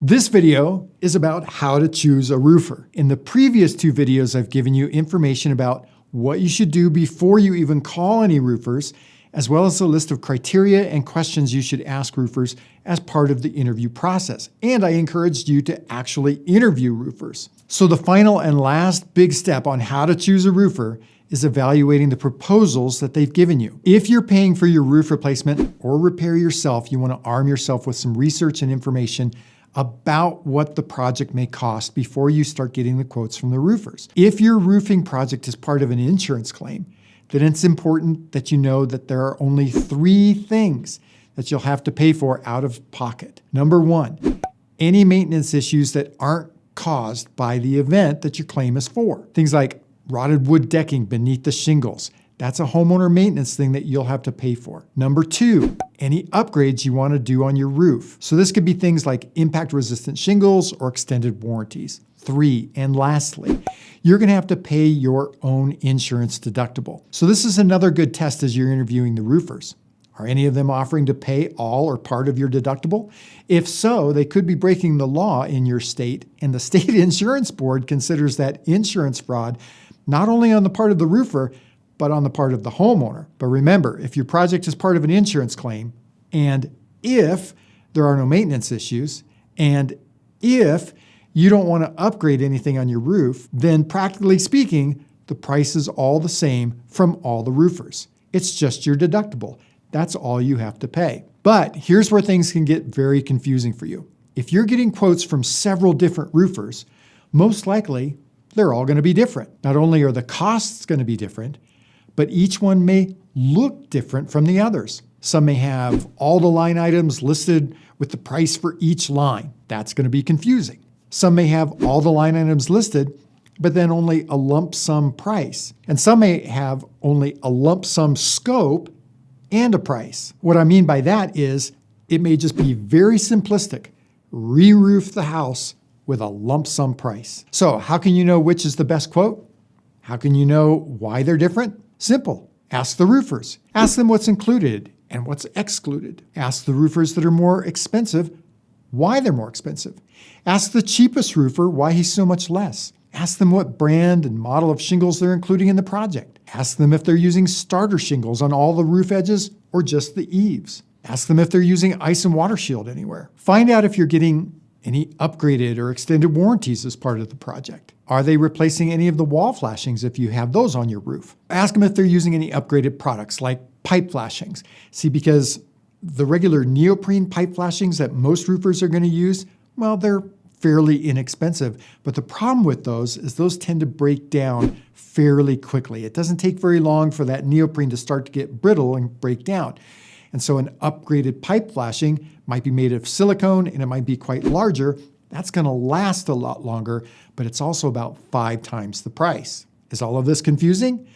This video is about how to choose a roofer. In the previous two videos, I've given you information about what you should do before you even call any roofers, as well as a list of criteria and questions you should ask roofers as part of the interview process. And I encouraged you to actually interview roofers. So the final and last big step on how to choose a roofer is evaluating the proposals that they've given you. If you're paying for your roof replacement or repair yourself, you want to arm yourself with some research and information about what the project may cost before you start getting the quotes from the roofers. If your roofing project is part of an insurance claim, then it's important that you know that there are only 3 things that you'll have to pay for out of pocket. Number 1, any maintenance issues that aren't caused by the event that your claim is for. Things like rotted wood decking beneath the shingles. That's a homeowner maintenance thing that you'll have to pay for. Number 2, any upgrades you want to do on your roof. So this could be things like impact-resistant shingles or extended warranties. 3, and lastly, you're going to have to pay your own insurance deductible. So this is another good test as you're interviewing the roofers. Are any of them offering to pay all or part of your deductible? If so, they could be breaking the law in your state, and the state insurance board considers that insurance fraud not only on the part of the roofer, but on the part of the homeowner. But remember, if your project is part of an insurance claim, and if there are no maintenance issues, and if you don't want to upgrade anything on your roof, then practically speaking, the price is all the same from all the roofers. It's just your deductible. That's all you have to pay. But here's where things can get very confusing for you. If you're getting quotes from several different roofers, most likely they're all going to be different. Not only are the costs going to be different, but each one may look different from the others. Some may have all the line items listed with the price for each line. That's going to be confusing. Some may have all the line items listed, but then only a lump sum price. And some may have only a lump sum scope and a price. What I mean by that is it may just be very simplistic. Re-roof the house with a lump sum price. So how can you know which is the best quote? How can you know why they're different? Simple. Ask the roofers. Ask them what's included and what's excluded. Ask the roofers that are more expensive why they're more expensive. Ask the cheapest roofer why he's so much less. Ask them what brand and model of shingles they're including in the project. Ask them if they're using starter shingles on all the roof edges or just the eaves. Ask them if they're using ice and water shield anywhere. Find out if you're getting any upgraded or extended warranties as part of the project. Are they replacing any of the wall flashings if you have those on your roof? Ask them if they're using any upgraded products like pipe flashings. See, because the regular neoprene pipe flashings that most roofers are going to use, well, they're fairly inexpensive. But the problem with those is those tend to break down fairly quickly. It doesn't take very long for that neoprene to start to get brittle and break down. And so an upgraded pipe flashing might be made of silicone and it might be quite larger. That's going to last a lot longer, but it's also about 5 times the price. Is all of this confusing?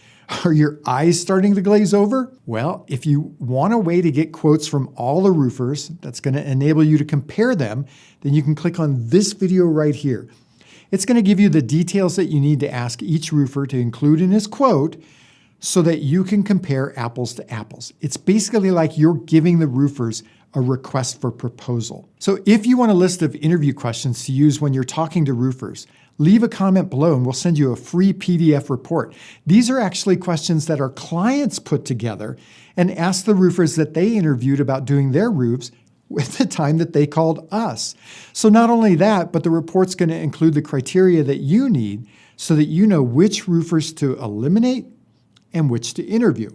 Are your eyes starting to glaze over? Well, if you want a way to get quotes from all the roofers that's going to enable you to compare them, then you can click on this video right here. It's going to give you the details that you need to ask each roofer to include in his quote so that you can compare apples to apples. It's basically like you're giving the roofers a request for proposal. So if you want a list of interview questions to use when you're talking to roofers, leave a comment below and we'll send you a free PDF report. These are actually questions that our clients put together and asked the roofers that they interviewed about doing their roofs with the time that they called us. So not only that, but the report's going to include the criteria that you need so that you know which roofers to eliminate and which to interview.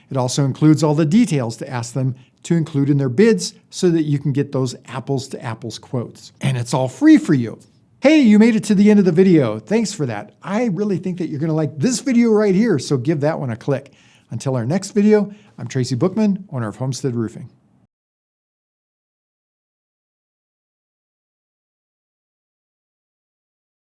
It also includes all the details to ask them to include in their bids so that you can get those apples to apples quotes. And it's all free for you. Hey, you made it to the end of the video. Thanks for that. I really think that you're going to like this video right here, so give that one a click. Until our next video, I'm Tracy Bookman, owner of Homestead Roofing.